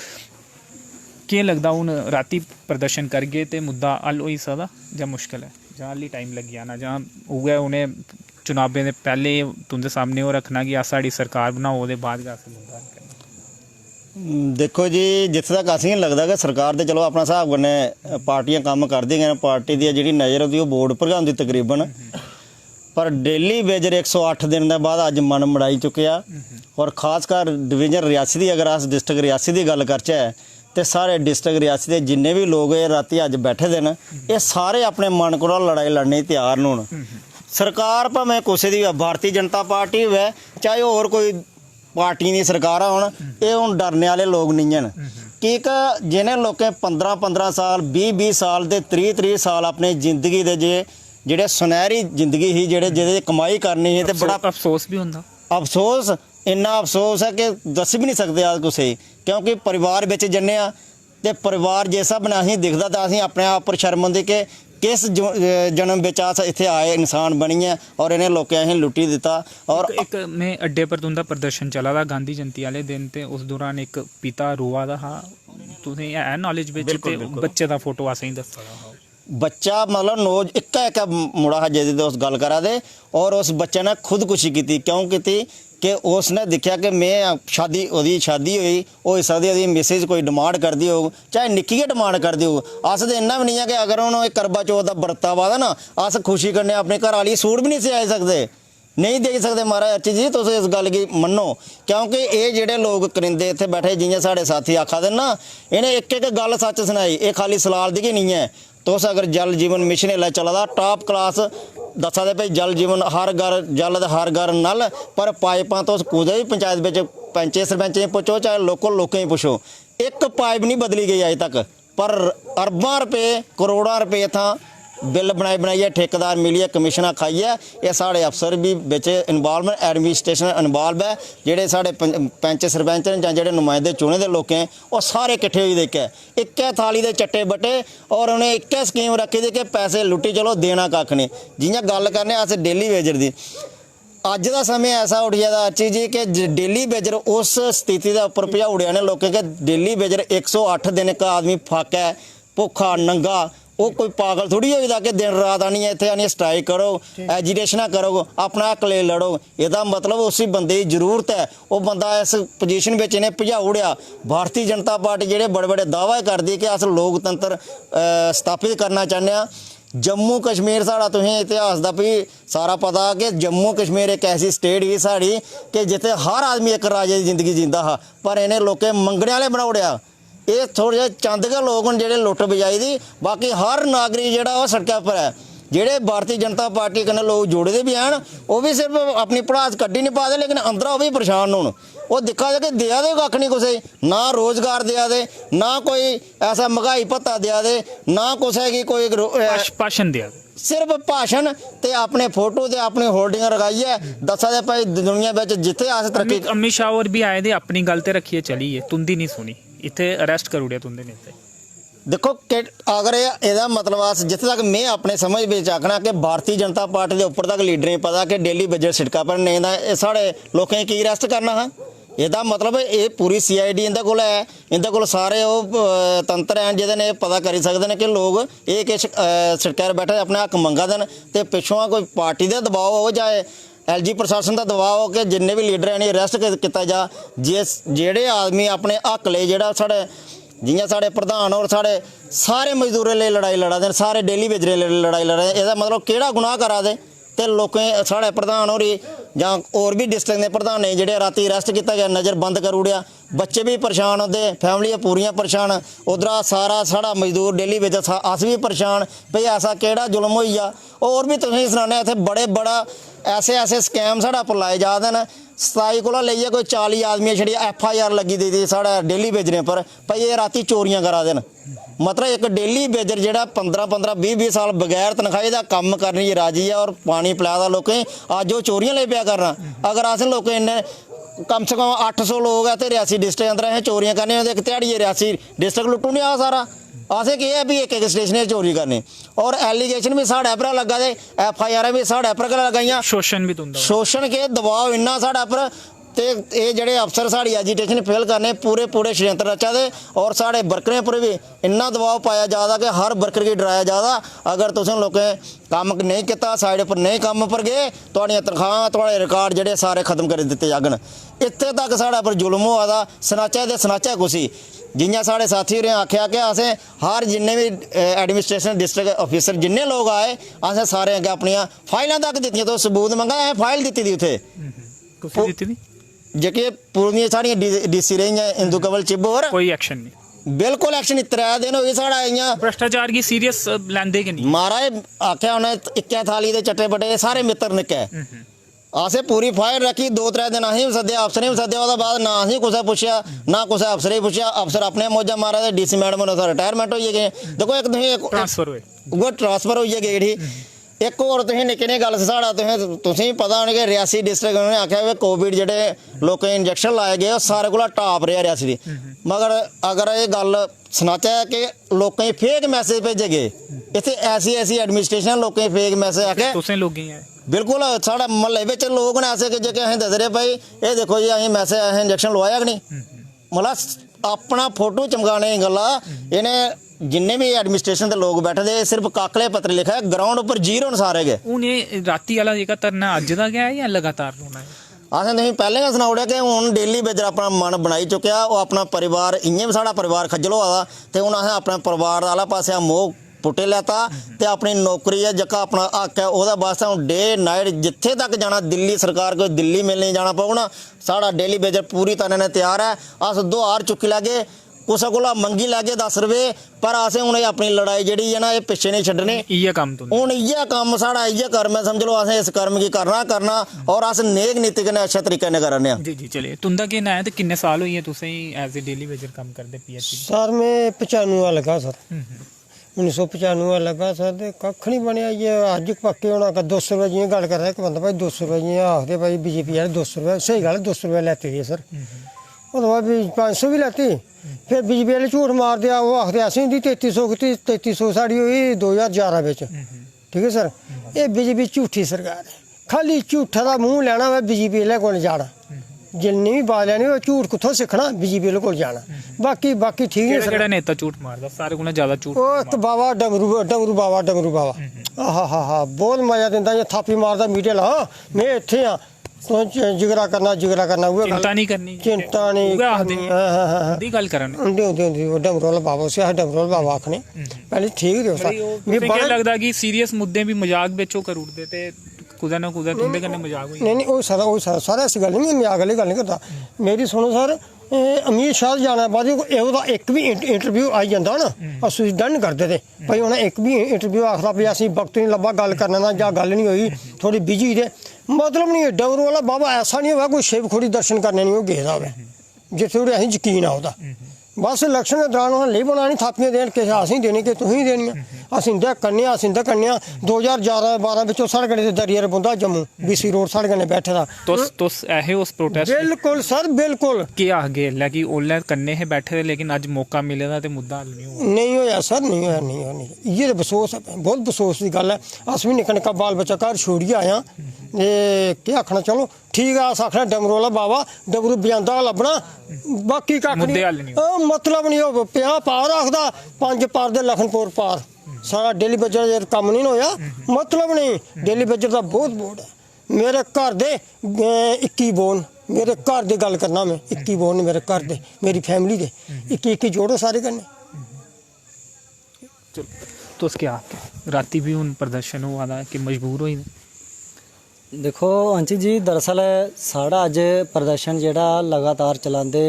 केह् लगदा हून राती प्रदर्शन करगे ते मुद्दा हल होई सकदा जां मुश्किल है जां हाली टाइम लग्गी जाना जां उ'ऐ उ'नें चुनावें दे पैह्ले तुंदे सामने ओह् रखना कि अस साढ़ी सरकार बनाओ ओह्दे बाद गै अस मुद्दा हल करना। देखो जी जित्थे तक असें लगदा कि सरकार ते चलो अपना स्हाब कन्नै पार्टियां कम्म करदियां न पार्टी दी जेह्ड़ी नज़र होंदी ओह् बोर्ड पर गै होंदी तकरीबन पर डेली वेजर 108 दिन दे बाद अज्ज मन मड़ाई चुक्केआ और खासकर डिवीजन रियासी दी अगर अस डिस्ट्रिक्ट रियासी दी गल करचै ते सारे डिस्ट्रिक्ट रियासी दे जिन्ने भी लोग एह् रातीं अज्ज बैठे दे न एह् सारे अपने मन कोला लड़ाई लड़ने गी त्यार न। हून सरकार भावें कुसै दी भारतीय जनता पार्टी होऐ चाहे होर कोई पार्टियां दी सरकार होन एह् हून डरने आह्ले लोग नहीं हैन कि जिन्हें लोकें 15-15 साल 20-20 साल ते 30-30 साल अपनी जिंदगी दे जेह्ड़े सुनहरी जिंदगी ही जेह्दे कमाई करनी ही ते बड़ा अफसोस भी होंदा अफसोस इन्ना अफसोस है कि दस भी नहीं सकते अस कुसै क्योंकि परिवार बिच जन्ने आं ते परिवार जिस स्हाब नाल असें दिखदा ते असें अपने आप पर शर्म औंदी कि किस जन्म बिच अस इत्थे आए इंसान बनिए और इन्हें लोकें असें लुट्टी दित्ता। और एक मैं अड्डे पर तुंदा प्रदर्शन चला दा गांधी जयंती आह्ले दिन ते उस दौरान एक पिता रोआ दा हा तुसें है नॉलेज बिच ते बच्चे दा फोटो असें दस्सा दा हा बच्चा मतलब नौज इक्का मुड़ा हा जेह्दी उस गल करा दे और उस बच्चे ने खुदकुशी की क्यों की कि उसने दिखा कि मैं शादी ओदी शादी होई सकदी ओदी मिसेज कोई डिमांड करदी होग चाहे निक्की गै डिमांड करदी होग अस ते इन्ना भी नहीं है कि अगर हूँ करवा चौथ का बरता वा ना अस खुशी कन्नै अपने घर आह्ली सूट भी नहीं सियाई सकदे नहीं देई सकदे महाराज अच्छी जी तुस इस गल गी मन्नो क्योंकि ये जेह्ड़े लोग करिंदे इत्थे बैठे जियां साढ़े साथी आखा दे ना इन्हें एक गल सच सनाई ये खाली सलाल दी गै नहीं है। तुस अगर जल जीवन मिशन एल्लै चला दा टॉप क्लास दस्सा दे भाई जल जीवन हर घर जल हर घर नल पर पाइपां तुस कुदै भी पंचायत बिच पैंचे सरपंचें पुच्छो चाहे लोकल लोकें पुच्छो एक पाइप नहीं बदली गई अज तक पर अरबां रुपये करोड़ां रुपये इत्थां बिल बनाइए ठेकेदार मिलिए कमिशनां खाइए ये साढ़े अफसर भी बिच इनवाल्वमेंट एडमिनिस्ट्रेशन इनवाल्व है जेह्ड़े साढ़े पैंच सरपंच न जां जेह्ड़े नुमाइंदे चुने दे लोग हैं वो सारे किट्ठे होई दे इक्कै थाली दे चट्टे बट्टे और उन्हें इक्कै स्कीम रखी दी कि पैसे लुट्टी चलो देना कक्ख नहीं। जियां गल करने अस डेली वेजर दी अज का समय ऐसा उठ जाता अच्छी जी कि डेली वेजर उस स्थिति के उपर भजा उड़िया ने लोकें के डेली वेजर 108 दिन एक आदमी फाका है भुखा नंगा वो कोई पागल थोड़ी होता कि दिन रात आनिए इत्थे आनिए स्ट्राइक करो एजीटेशन करो अपना हक ले लड़ो एदा मतलब उसी बंदे की जरूरत है वो बंदा इस पोजीशन में इन्हें भजा उड़िया। भारतीय जनता पार्टी जेह्ड़े बड़े बड़े दावे करदी कि अस लोकतंत्र स्थापित करना चाहते हैं। जम्मू कश्मीर साढ़ा तुसें इतिहास का भी सारा पता कि जम्मू कश्मीर एक ऐसी स्टेट ही साड़ी कि जिथे हर आदमी एक राजे की जिंदगी जींदा हा पर इन्हें लोकें मंगने वाले बना उड़िया। ये थोड़े जे चंद गै लोग न जेह्ड़े लुट्ट बजाई दी बाकी हर नागरिक जेह्ड़ा ओह् सड़कै पर है जेह्ड़े भारतीय जनता पार्टी कन्नै लोग जुड़े दे भी हैन ओह् भी सिर्फ अपनी भड़ास कड्ढी नहीं पा दे लेकिन अंदरा ओह् भी परेशान होन वो दिक्खा दे कि देआ दे कक्ख नहीं कुसै ना रोजगार देआ दे ना कोई ऐसा महंगाई भत्ता देआ दे ना कुसै गी कोई भाषण देआ सिर्फ भाषण ते अपने फोटो ते अपनी होल्डिंग लगाइए दस्सा दे भाई दुनिया बिच जिथे अस तरक्की। अमित शाह होर भी आए दे अपनी गल ते रखिए चलिए तुंदी नहीं सुनी इत्थे अरेस्ट करी ओड़ेआ तुंदे नेते। देखो कि अगर एदा मतलब अस जिथे तक मैं अपने समझ बिच आखना कि भारतीय जनता पार्टी के उपर तक लीडरें गी पता कि डेली वेजर सिड़का पर नहीं तां साढ़े लोकें की अरेस्ट करना हा एदा मतलब ये पूरी CID इंदे कोल है इंदे कोल सारे वो तंत्र हैं जिहदे ने पता करी सकते हैं कि लोग ये किश सड़कै बैठे अपने हक मंगा दे ते पिछों कोई पार्टी का दबाव हो जाए LG प्रशासन का दबाव हो कि जिन्ने भी लीडर हैं अरेस्ट किया जा जिस जेड़े आदमी अपने हक ले जेड़ा साढ़े जियां साढ़े प्रधान और साढ़े सारे मजदूरें लिए लड़ाई लड़ा दे सारे डेली वेजरें लिए लड़ाई लड़ा दे एदा मतलब केड़ा गुनाह करा दे ते लोकें साढ़े प्रधान होरी ਜਾਂ ਹੋਰ ਵੀ ਡਿਸਟ੍ਰਿਕਟ ਦੇ ਪ੍ਰਧਾਨ ਨੇ ਜਿਹੜੇ ਰਾਤੀ ਅਰੈਸਟ ਕੀਤਾ ਗਿਆ, ਨਜ਼ਰ ਬੰਦ ਕਰ ਉੜਿਆ। ਬੱਚੇ ਵੀ ਪਰੇਸ਼ਾਨ ਹੁੰਦੇ, ਫੈਮਲੀਆਂ पूरियां परेशान। उधर सारा साढ़ा मजदूर डेली वेज अस भी परेशान भई ऐसा केड़ा जुल्म होई जा। और भी तुसीं सुनाने इत्थे बड़े बड़ा ऐसे स्कैम साढ़ा पर लाए जा देन। 27 को लेइयै कोई 40 आदमी छड़ी FIR लगी दी साढ़ा डेली वेजरें पर भई ये राती चोरियां करा देन। मतलब एक डेली वेजर जेड़ा 15-15 20-20 साल बगैर तनखाही का काम करने राजी है और पानी पिलादा लोकें, अज वो चोरियां ले पिया करना। अगर अस लोकें इन्ने कम से कम 800 लोग है तो रियासी डिस्ट्रिक्ट अंदर असें चोरियां करने एक ध्याड़ी रियासी डिस्ट्रिक्ट लुट्टू नहीं आ सारा। असें केह् है भी एक स्टेशन चोरी करनी और एलीगेशन भी साढ़े पर लगा दे, FIR भी साढ़े पर लगाइयां। शोषण भी तुंदा शोषण के दबाव इन्ना साढ़े पर ते ये जेड़े अफसर साड़ी एजीटेशन फेल करने पूरे षडयंत्र रचा दे और साढ़े वर्करें पर भी इन्ना दबाव पाया जाता कि हर वर्कर गी डराया जाता। अगर तुसें लोकें काम नहीं किया, साइड पर नहीं काम पर गए, तुहाड़ियां तनखाहां तुहाड़े रिकॉर्ड जेड़े सारे खत्म कर दिते जागन। इत्थे तक साढ़े पर जुल्म होआ दा, सनाचा ते सनाचा कुसी। जियां साढ़े साथी होरें आख्या कि असें हर जिन्ने भी एडमिनिस्ट्रेशन डिस्ट्रिक्ट ऑफिसर जिन्ने लोग आए असें सारे अग्गे अपनियां फाइलां तक दित्तियां। तो सबूत मंगा असें फाइल दित्ती दी उत्थे कुसी दित्ती दी जेह्की पूरियां साढ़ियां DC रहियां इंदू कंवल चिब्बोर, कोई एक्शन नहीं। बिल्कुल एक्शन 3 दिन होए साढ़ा इयां भ्रष्टाचार की सीरियस लैंदे कि नहीं। महाराज आख्या उन्हें इक्कै थाली दे चट्टे बट्टे सारे मित्र निक्के असें पूरी फायर रखी। 2-3 दिन असें भी सद्देआ, अफसरें भी सद्देआ, ओह्दे बाद ना असें कुसै पुच्छेआ ना कुसै अफसरें गी पुच्छेआ। अफसर अपने मौजा मारा दे, DC मैडम ने रिटायरमेंट होई गए। देखो एक तुसें ट्रांसफर होए उ'ऐ ट्रांसफर होइयै गेई उठी। एक होर तुसें निक्की नेही गल्ल साढ़ा तुसें पता होना कि रियासी डिस्ट्रिक्ट उन्होंने आख्या कि कोविड जेह्ड़े लोकें इंजैक्शन लाए गे ओह् सारे कोला टॉप रेहा रियासी दी। मगर अगर ये गल्ल सनाचा है कि लोकें गी फेक मैसेज भेजे गे, इत्थे ऐसी एडमिनिस्ट्रेशन लोकें गी फेक मैसेज आखे तुसें लोगें ही है बिल्कुल। साढ़े म्हल्ले बिच लोग ने ऐसे कि जेह्के असें दसदे भाई ये देखो जी असें मैसेज असें इंजैक्शन लोआया कि नहीं। मतलब अपना फोटो चमकाने दी गल्ला इन्हें जिन्ने भी एडमिनिस्ट्रेशन के लोग बैठे दे सिर्फ काकले पत्र लिखा है, ग्राउंड उपर जीरो सारे गए। हूं ये राती वाला जेह्का धरना अज्ज दा गया है या लगातार होना है। असें तुसें पैह्लें गै सनाई ओड़ेआ कि हून डेली वेजर अपना मन बनाई चुक्या। ओह् अपना परिवार इ'यां भी साढ़ा परिवार खज्जल होआ दा ते हून असें अपने परिवार आह्ला पास्से मोह पुट्टे लैता ते अपनी नौकरी है जेह्का अपना हक है ओह्दे वास्ते हून डे नाइट जित्थे तक जाना दिल्ली सरकार कोई दिल्ली मिलने जाना पौना साढ़ा डेली वेजर पूरी तरह ने तैयार है। अस दोहार चुक्की लैगे, कुसै कोला मंगी लैगे 10 रुपये, पर असें हून अपनी लड़ाई जेह्ड़ी है ना ये पिच्छे नहीं छड्डनी। इ'यै कम्म तुंदा हून इ'यै कम्म साढ़ा इ'यै कर्म है, समझ लो असें इस कर्म गी करना और अस नेक नीति कन्नै अच्छे तरीके कन्नै करने आं। जी जी चलिए तुंदा केह् नां है ते किन्ने साल होई गे तुसें एज ए डेली वेजर कम्म करदे PHP। सर मैं 95 लगा सर 1995 लगा सर ते कक्ख नहीं बनेआ। ये अज्ज पक्के होना 200 रुपये जियां गल कर रहा इक बंदा भाई 200 रुपये जियां आखदे भाई BJP आह्ले 200 रुपये सही गल 200 रुपये लैते दे सर। ओह्दे बाद भी 500 भी लैती, फिर BJP आह्ले झूठ मार दिया। ओह् आखदे असें दी 3300 साढ़ी होई 2011 बिच। ठीक है सर, ये BJP झूठी सरकार है, खाली झूठा दा मूंह लैना होवे BJP आह्ले कोल जाना। जिन्नी भी बात लैनी ओह् झूठ कुत्थों सिक्खना BJP आह्ले कोल जाना। बाकी ठीक है सर। केह्ड़ा नेता झूठ मारदा सारे कोला ज्यादा झूठ? ओह् इक बाबा डमरू बाबा हा बहुत मजा दिंदा इ'यां थापी मारदा मीडिया ला मैं इत्थे आं जिगरा करना उ'ऐ चिंता नहीं करनी, चिंता नहीं करनी गल करन होंदी डमरू वाला बाबा उसी अस डमरू वाला बाबा आखने। पहले ठीक रहो सर। मिगी केह् लगदा कि सीरियस मुद्दे भी मजाक बिच ओह् करी ओड़दे ते कुदै ना कुदै तुंदे कन्नै मजाक होई। नहीं ओह् सारा ऐसी गल्ल नहीं, मजाक आह्ली गल्ल नहीं करदा। मेरी सुनो सर, अमित शाह जाने बाद ओह्दा इक भी इंटरव्यू आई जंदा ना अस उसी डन करदे ते भाई उ'नें इक भी इंटरव्यू आखदा भाई असें वक्त नहीं लब्भा गल्ल करने दा जां गल्ल नहीं होई थोड़ी बिजी ते मतलब नहीं। डमरू वाला बाबा ऐसा नहीं होगा कोई शिवखोड़ी दर्शन करने नहीं गेदा होवे जित्थे उ'नें असें यकीन आ ओह्दा। बस इलेक्शन के दौरान उन्हें लेई बनानी थापियां देन किश असें देनी कि तुसीं देनियां अस इंदे कन्नै 2011-12 बिच साढ़े कन्नै दरिया बौंदा जम्मू BC रोड साढ़े कन्नै बैठे दा। तुस ऐहे उस प्रोटेस्ट बिल्कुल सर बिल्कुल केह् आखगे कि ओल्लै कन्नै हे बैठे दे लेकिन अज्ज मौका मिले दा ते मुद्दा हल नहीं होया सर। नहीं होया इ'यै ते बसोस है, बहुत बसोस की गल है। अस भी निक्का निक्का बाल बच्चा घर छोड़ियै आया केह् आखना। चलो ठीक है अस आखना डमरू वाला बाबा डमरू बजांदा लब्भना बाकी कक्ख नहीं मतलब नहीं। हो 50 पार आखदा 5 पार दे लखनपुर पार सारा डेली वेजर कम्म नहीं होया मतलब नहीं। डेली वेजर दा बहुत बोर्ड है मेरे घर दे 21 बोन मेरे घर दी गल करना मैं 21 बोन मेरे घर दे मेरी फैमिली दे 21 जोड़ो सारे कन्नै। चलो तुस क्या आखगे राती भी हून प्रदर्शन होआ दा कि मजबूर होई देखो अंशित जी, दरअसल साढ़ा अज प्रदर्शन जेह्ड़ा लगातार चलाते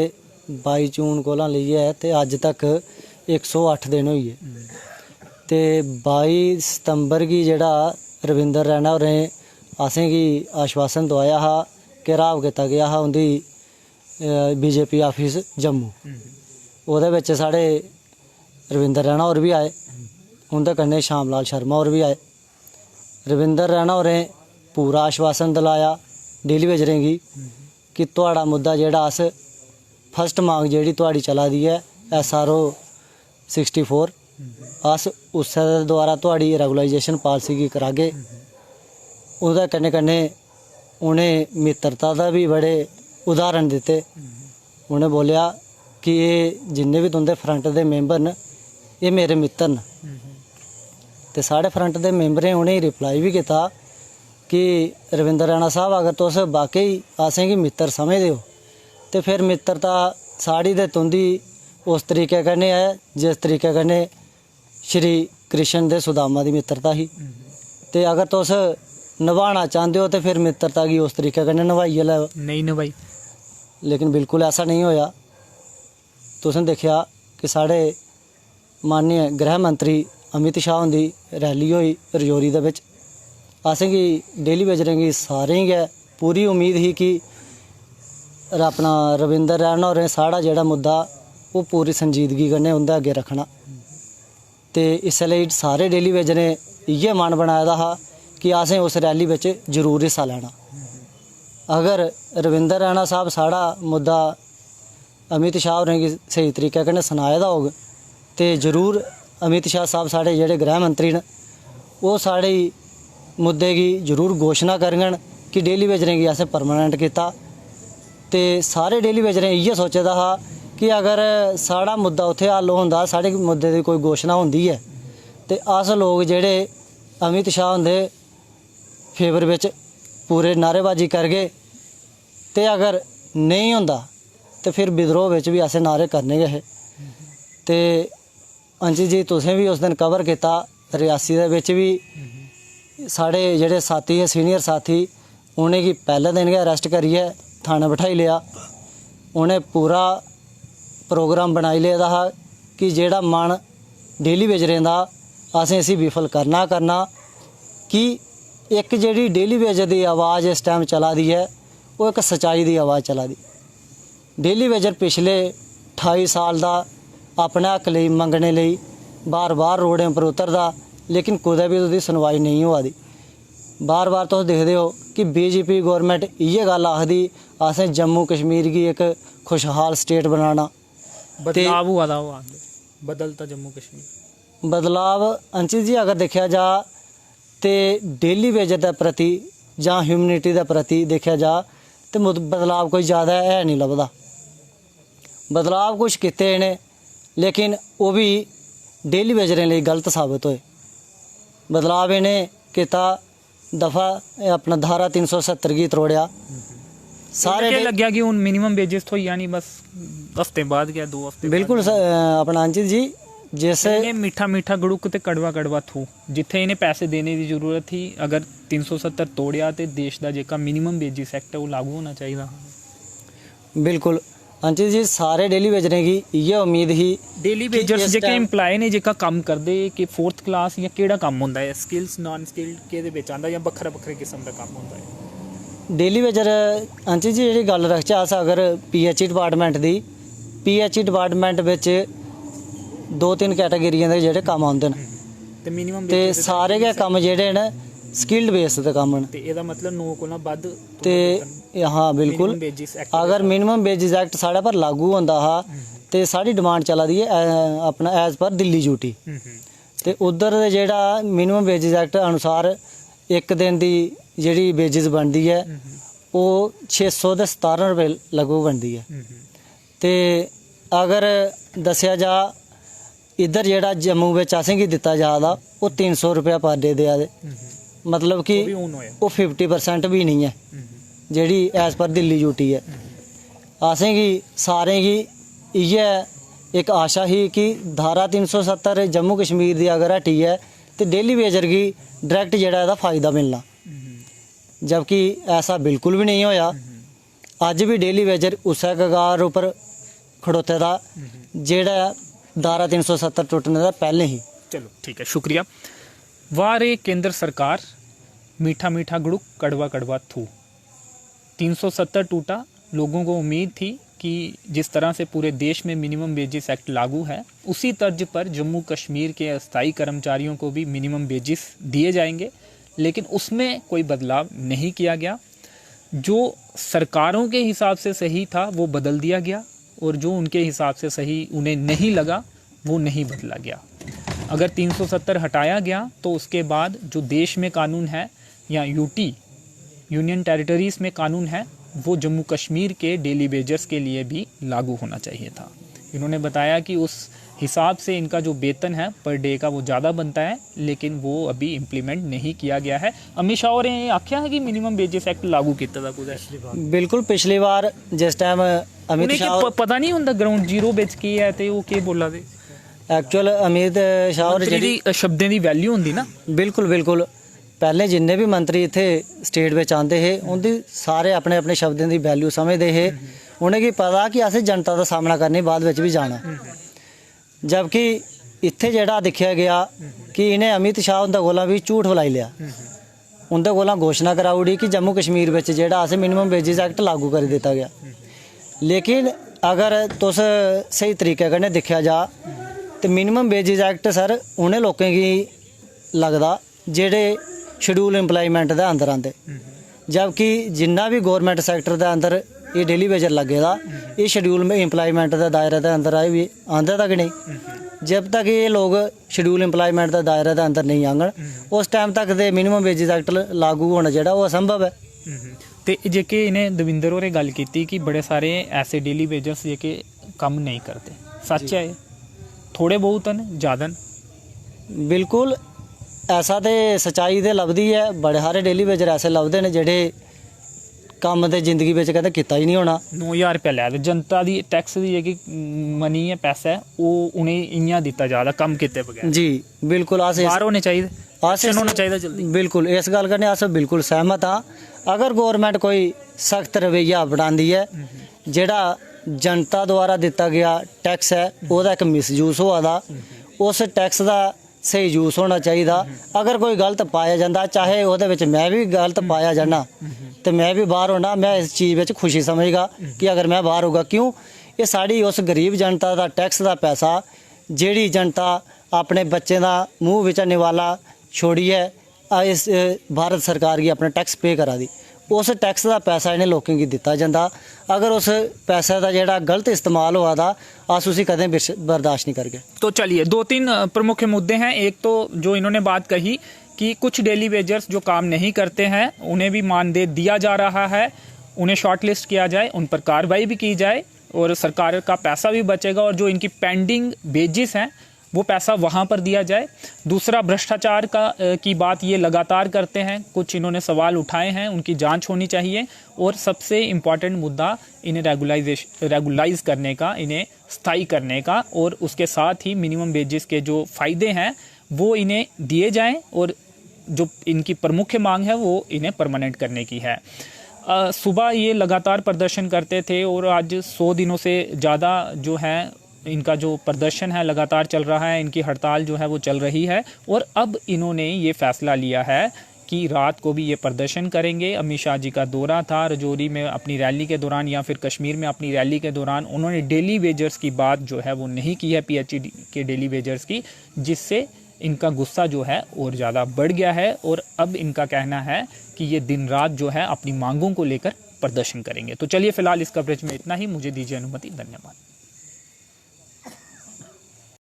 22 जून कोला लेइयै ते अज तक 108 दिन होई गे ते 22 सितंबर गी जेह्ड़ा रविंदर रैना होरें असेंगी आश्वासन दोआया हा कि राव कीता गया हा उंदी बीजेपी ऑफिस जम्मू। ओह्दे बिच साढ़े रविंदर रैना होर भी आए, उंदे कन्नै श्याम लाल शर्मा होर भी आए। रविंदर रैना होरें पूरा आश्वासन दिलाया डेली वेजरें गी कि तुहाड़ा मुद्दा जेह्ड़ा अस फर्स्ट मांग जेह्ड़ी तुहाड़ी चला दी है SRO 64 अस उसै दे द्वारा तुहाड़ी रेगुलाइजेशन पॉलिसी गी करागे। ओह्दे कन्नै कन्नै उ'नें मित्रता दा भी बड़े उदाहरण दित्ते। उ'नें बोलेआ कि एह् जिन्ने भी तुंदे फ्रंट दे मैंबर न एह् मेरे मित्र न ते साढ़े फ्रंट दे मैंबरें उ'नेंगी रिप्लाई भी कीता कि रविंदर रैना साहब अगर तुस वाकई असेंगी मित्र समझदे हो ते फिर मित्रता साड़ी ते तुंदी उस तरीके कन्नै है जिस तरीके कन्नै श्री कृष्ण दे सुदामा दी मित्रता ही। ते अगर तुस निभाना चाहते हो तो फिर मित्रता गी उस तरीके कन्नै निभाइयै लैओ। नहीं निभाई, लेकिन बिल्कुल ऐसा नहीं होया। तुसें देखा कि साढ़े माननीय गृह मंत्री अमित शाह हुंदी रैली होई रजौरी दे विच। असेंगी डेली वेजरें गी सारें गै पूरी उम्मीद ही कि अपना रविंदर रैना होरें साढ़ा जेह्ड़ा मुद्दा वो पूरी संजीदगी कन्नै उंदे अग्गे रखना ते इसलिए सारे डेली वेजरें इ'यै मन बनाए दा हा कि असें उस रैली बिच जरूर हिस्सा लैना। अगर रविंदर रैना साहब साढ़ा मुद्दा अमित शाह होरें गी सही तरीके कन्नै सनाए दा होग ते जरूर अमित शाह साहब साढ़े जेह्ड़े गृह मंत्री न वो साढ़े मुद्दे गी जरूर घोषणा करङन कि डेली वेजरें गी असें परमानेंट कीता। ते सारे डेली वेजरें इ'यै सोचे दा हा कि अगर साढ़ा मुद्दा उत्थे हल होंदा, साढ़े मुद्दे दी कोई घोषणा होंदी है ते अस लोग जेह्ड़े अमित शाह हुंदे फेवर बिच पूरे नारेबाजी करगे ते अगर नहीं होंदा ते फिर विद्रोह बिच भी असें नारे करने गै हे। ते अंजी जी तुसें भी उस दिन कवर किया, रियासी दे बिच भी साढ़े जेह्ड़े साथी है सीनियर साथी उ'नेंगी पैह्ले दिन गै अरेस्ट करियै थाने बिठाई लिया। उ'नें पूरा प्रोग्राम बनाई लेदा हा कि जेह्ड़ा मन डेली वेजरें दा असें इसी विफल करना कि एक जेह्ड़ी डेली वेजर दी आवाज़ इस टाइम चला दी है वो एक सच्चाई दी आवाज़ चला दी। डेली वेजर पिछले 28 साल दा अपने हक लेई मंगने लेई बार बार रोडें पर उतरदा, लेकिन कुदै भी उसदी सुनवाई नहीं होआ दी। बार बार तुस दिखदे हो कि बीजेपी गौरमेंट इ'यै गल्ल आखदी असें जम्मू कश्मीर गी एक खुशहाल स्टेट बनाना। बदलाव हुआ था, वो बदलता जम्मू कश्मीर बदलाव अंशित जी अगर देखा जा तो डेली वेजर के प्रति जां ह्यूमनिटी के प्रति देखा जा तो बदलाव कोई ज़्यादा है नहीं लभदा। बदलाव कुछ किते इन्हें लेकिन वो भी डेली वेजरें लिए गलत साबित होए। बदलाव इन्हें किता दफा अपना धारा 370 गी त्रोड़िया। सारे लग गया कि हूँ मिनिमम वेजेस तो यानी बस हफ्ते बाद क्या 2 हफ्ते बिल्कुल अपना अंशित जी जैसे मीठा मीठा गुड़ुक ते कड़वा कड़वा थू जिथे इन्हें पैसे देने की जरूरत थी। अगर 370 तोड़िया तो देश का जेका मिनिमम वेजिस एक्ट है वो लागू होना चाहिए। बिल्कुल अंशित जी सारे डेली वेजरें की इ'यै उम्मीद ही। डेली वेजर्स जेके एम्प्लॉय ने जेका काम करदे कि 4th क्लास या केड़ा काम होंदा है, स्किल्स नॉन स्किल्ड केदे विच आंदा या बक्खरा बक्खरे किस्म दा काम होंदा है। डेली वेजर अंशित जी जेह्ड़ी गल्ल रखचै अस अगर PHE डिपार्टमेंट दी PHE डिपार्टमेंट बिच 2-3 कैटेगरियां दे जेह्ड़े कम्म आंदे न ते मिनिमम ते सारे गै कम्म जेह्ड़े न स्किल्ड बेस दे कम्म न। ते एदा मतलब 9 कोला बद्ध ते हाँ बिल्कुल अगर मिनिमम वेजेस एक्ट साढ़े पर लागू होंदा हा ते साढ़ी डिमांड चला दी है अपना एज पर दिल्ली ड्यूटी ते उधर दे जेह्ड़ा मिनिमम वेजेस एक्ट अनुसार एक दिन दी जेह्ड़ी वेजेस बनदी है वो 617 रुपए लगभग बनदी है। ते अगर दस्सेआ जा इधर जेह्ड़ा जम्मू बिच असेंगी दित्ता जा दा वो 300 रुपया पर डे देआ दे, मतलब कि वो 50% भी नहीं है जेह्ड़ी एज पर दिल्ली ड्यूटी है। असेंगी सारें गी इ'यै एक आशा ही कि धारा 370 जम्मू कश्मीर दी अगर हटी है तो डेली वेजर गी डायरैक्ट जेह्ड़ा एह्दा फायदा मिलना। जबकि ऐसा बिल्कुल भी नहीं होया। अज भी डेली वेजर उस कगार उपर खड़ोते दा जेड़ा धारा 370 टुटने दा पहले ही। चलो ठीक है, शुक्रिया। वाह रे केंद्र सरकार, मीठा मीठा गुड़ुक कड़वा कड़वा थू। 370 टूटा। लोगों को उम्मीद थी कि जिस तरह से पूरे देश में मिनिमम वेजेस एक्ट लागू है, उसी तर्ज पर जम्मू कश्मीर के अस्थायी कर्मचारियों को भी मिनिमम वेजेस दिए जाएंगे, लेकिन उसमें कोई बदलाव नहीं किया गया। जो सरकारों के हिसाब से सही था वो बदल दिया गया, और जो उनके हिसाब से सही उन्हें नहीं लगा वो नहीं बदला गया। अगर 370 हटाया गया तो उसके बाद जो देश में कानून है या यूटी यूनियन टेरिटरीज में कानून है वो जम्मू कश्मीर के डेली वेजर्स के लिए भी लागू होना चाहिए था। इन्होंने बताया कि उस हिसाब से इनका जो वेतन है पर डे का वो ज़्यादा बनता है, लेकिन वो अभी इम्प्लीमेंट नहीं किया गया है। अमित शाह होरें ये आख्या है कि मिनिमम वेजेस एक्ट लागू किया था कुछ बिल्कुल पिछली बार जिस टाइम अमित शाह पता नहीं होंदा ग्राउंड जीरो बिच की है ते वो के बोला दे एक्चुअल अमित शाह होर जेह्ड़ी शब्दें दी वैल्यू होंदी ना। बिल्कुल बिल्कुल पहले जिन्ने भी मंत्री इत्थे स्टेट में आते हे उनकी सारे अपने अपने शब्दें की वैल्यू समझते हे। उनेंगी पता कि असें जनता का सामना करने बाद विच भी जाना। जबकि इत्थे जेह्ड़ा दिक्खिया गया कि इन्हें अमित शाह उंदे कोला भी झूठ बुलाई लिया। उंदे कोला घोषणा कराउड़ी कि जम्मू कश्मीर विच जेह्ड़ा असें मिनिमम वेजेस एक्ट लागू करी दित्ता गया। लेकिन अगर तुस सही तरीके कन्नै दिक्खिया जा तो मिनिमम वेजेस एक्ट सर उन्हें लोकें गी लगदा जेह्ड़े शेड्यूल इंप्लाईमेंट दे अंदर आंदे, जबकि जिन्ना भी गौरमेंट सैक्टर दे अंदर ये डेली वेजर लगे दा ये शेड्यूल इंप्लाईमेंट दे दायरे दे अंदर आए भी आंदे तक नहीं। जब तक ये लोग शेड्यूल इंप्लाईमेंट दे दायरे दे अंदर नहीं आंगन उस टाइम तक दे मिनिमम वेजेस एक्ट लागू होना जेह्ड़ा वो असंभव है। ते जेके इन्हें दविंदर होरें गल कीती कि बड़े सारे ऐसे डेली वेजर्स जेके कम नहीं करते, सच है? थोड़े बहुत न ज़्यादा न? बिल्कुल ऐसा तो सच्चाई ते लभदी है। बड़े सारे डेली वेजर ऐसे लभदे ने जेह्ड़े कम्म ते जिंदगी बिच कदें कीता ही नहीं होना। 9000 रुपया लै दे जनता दी टैक्स दी जेह्की मनी है पैसा है वो उ'नेंगी इ'यां दित्ता जा दा कम्म कीते बगैर। जी बिल्कुल अस बाहर होने चाहिए, अस होना चाहिए जल्दी। बिल्कुल इस गल कन्नै अस बिल्कुल सहमत हाँ। अगर गौरमेंट कोई सख्त रवैया अपनांदी है, जेह्ड़ा जनता द्वारा दित्ता गया टैक्स है ओह्दा इक मिसयूज होआ दा, उस टैक्स दा सही यूज होना चाहिए। अगर कोई गलत पाया जाता, चाहे वो मैं भी गलत पाया जाना तो मैं भी बाहर होना, मैं इस चीज़ में खुशी समझगा कि अगर मैं बाहर होगा। क्यों? ये साड़ी उस गरीब जनता का टैक्स का पैसा जेड़ी जनता अपने बच्चे का मूँह बिचा निवाला छोड़िए इस भारत सरकार की अपना टैक्स पे करा दी, उस टैक्स का पैसा इन्हें लोगों की दिता जाता। अगर उस पैसे का जेड़ा गलत इस्तेमाल हुआ था अस उसी कदें बर्दाश्त नहीं करगे। तो चलिए 2-3 प्रमुख मुद्दे हैं। एक तो जो इन्होंने बात कही कि कुछ डेली वेजर्स जो काम नहीं करते हैं उन्हें भी मानदेय दिया जा रहा है, उन्हें शॉर्टलिस्ट किया जाए, उन पर कार्रवाई भी की जाए और सरकार का पैसा भी बचेगा और जो इनकी पेंडिंग वेजेस हैं वो पैसा वहाँ पर दिया जाए। दूसरा भ्रष्टाचार की बात ये लगातार करते हैं, कुछ इन्होंने सवाल उठाए हैं, उनकी जांच होनी चाहिए। और सबसे इम्पॉर्टेंट मुद्दा इन्हें रेगुलाइज करने का, इन्हें स्थायी करने का, और उसके साथ ही मिनिमम वेजेस के जो फ़ायदे हैं वो इन्हें दिए जाएं और जो इनकी प्रमुख मांग है वो इन्हें परमानेंट करने की है। सुबह ये लगातार प्रदर्शन करते थे और आज 100 दिनों से ज़्यादा जो है इनका जो प्रदर्शन है लगातार चल रहा है, इनकी हड़ताल जो है वो चल रही है। और अब इन्होंने ये फैसला लिया है कि रात को भी ये प्रदर्शन करेंगे। अमित शाह जी का दौरा था रजौरी में अपनी रैली के दौरान या फिर कश्मीर में अपनी रैली के दौरान उन्होंने डेली वेजर्स की बात जो है वो नहीं की है, PHE के डेली वेजर्स की, जिससे इनका गुस्सा जो है और ज़्यादा बढ़ गया है। और अब इनका कहना है कि ये दिन रात जो है अपनी मांगों को लेकर प्रदर्शन करेंगे। तो चलिए फिलहाल इस कवरेज में इतना ही, मुझे दीजिए अनुमति, धन्यवाद।